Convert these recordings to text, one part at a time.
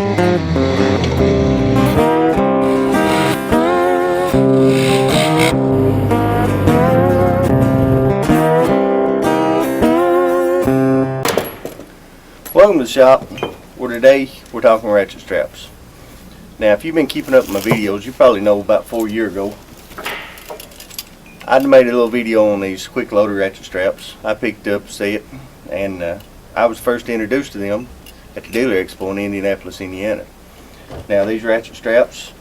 Welcome to the shop, where today we're talking ratchet straps. Now, if you've been keeping up with my videos, you probably know about 4 years ago I made a little video on these Quickloader ratchet straps. I picked up a set, and I was first introduced to them at the dealer expo in Indianapolis, Indiana. Now, these ratchet straps,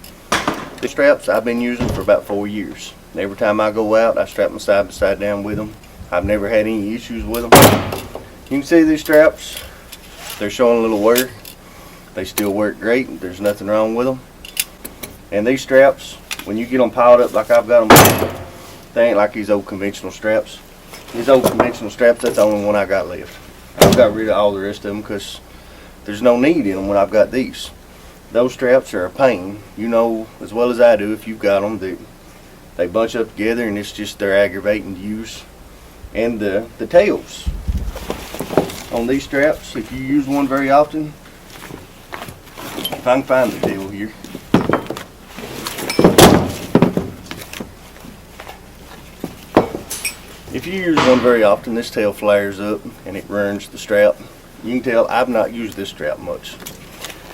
I've been using for about 4 years. Every time I go out, I strap my side by side down with them. I've never had any issues with them. You can see these straps, they're showing a little wear. They still work great. There's nothing wrong with them. And these straps, when you get them piled up like I've got them, they ain't like these old conventional straps. These old conventional straps, that's the only one I got left. I've got rid of all the rest of them because there's no need in them when I've got these. Those straps are a pain. You know as well as I do, if you've got them, they bunch up together and it's just, they're aggravating to use. And the tails on these straps, if you use one very often, if I can find the tail here. If you use one very often, this tail flares up and it ruins the strap. You can tell I've not used this strap much.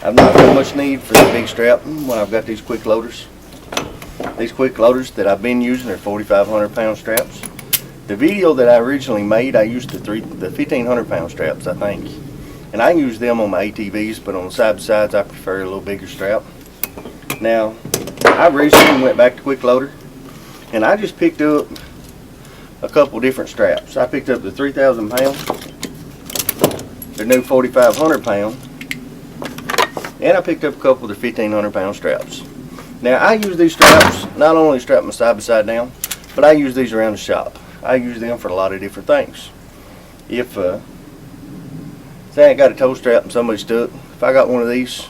I've not got much need for the big strap when I've got these Quickloaders. These Quickloaders that I've been using are 4,500 pound straps. The video that I originally made, I used the 1,500 pound straps, I think. And I use them on my ATVs, but on the side by sides I prefer a little bigger strap. Now, I recently went back to Quickloader and I just picked up a couple different straps. I picked up the 3,000 pound, their new 4,500 pound, and I picked up a couple of their 1,500 pound straps. Now, I use these straps, not only strap my side by side down, but I use these around the shop. I use them for a lot of different things. If say I ain't got a toe strap and somebody's stuck, if I got one of these,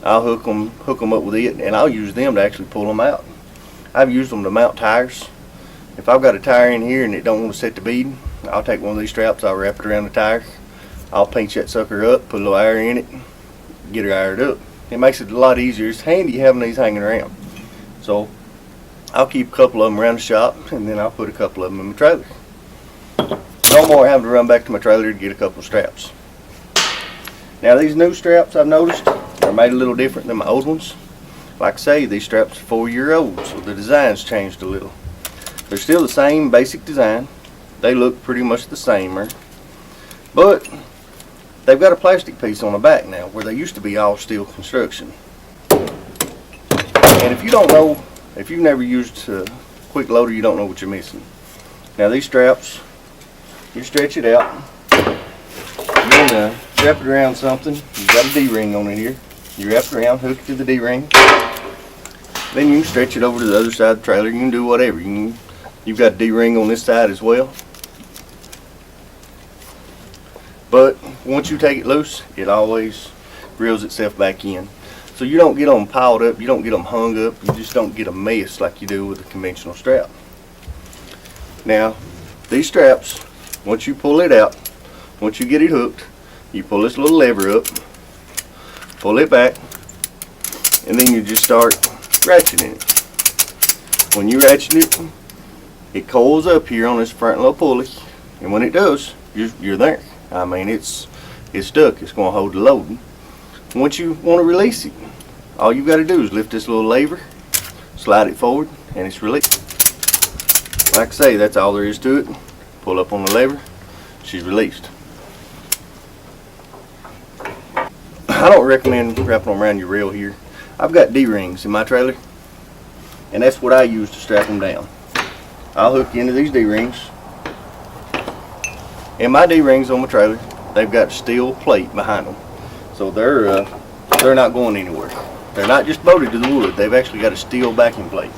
I'll hook them up with it, and I'll use them to actually pull them out. I've used them to mount tires. If I've got a tire in here and it don't want to set the bead, I'll take one of these straps, I'll wrap it around the tire, I'll pinch that sucker up, put a little air in it, get it aired up. It makes it a lot easier. It's handy having these hanging around. So I'll keep a couple of them around the shop, and then I'll put a couple of them in my trailer. No more having to run back to my trailer to get a couple of straps. Now, these new straps I've noticed are made a little different than my old ones. Like I say, these straps are 4 years old, so the design's changed a little. They're still the same basic design. They look pretty much the same, but they've got a plastic piece on the back now, where they used to be all steel construction. And if you don't know, if you've never used a Quickloader, you don't know what you're missing. Now, these straps, you stretch it out, then wrap it around something. You've got a D-ring on it here. You wrap it around, hook it to the D-ring. Then you can stretch it over to the other side of the trailer. You can do whatever. You've got a D-ring on this side as well. But once you take it loose, it always reels itself back in. So you don't get them piled up, you don't get them hung up, you just don't get a mess like you do with a conventional strap. Now, these straps, once you pull it out, once you get it hooked, you pull this little lever up, pull it back, and then you just start ratcheting it. When you ratchet it, it coils up here on this front little pulley, and when it does, you're there. I mean, it's stuck. It's going to hold the load. Once you want to release it, all you've got to do is lift this little lever, slide it forward, and it's released. Like I say, that's all there is to it. Pull up on the lever, she's released. I don't recommend wrapping them around your rail here. I've got D-rings in my trailer, and that's what I use to strap them down. I'll hook into these D-rings, and my D-rings on my trailer, they've got steel plate behind them, so they're not going anywhere. They're not just bolted to the wood, they've actually got a steel backing plate.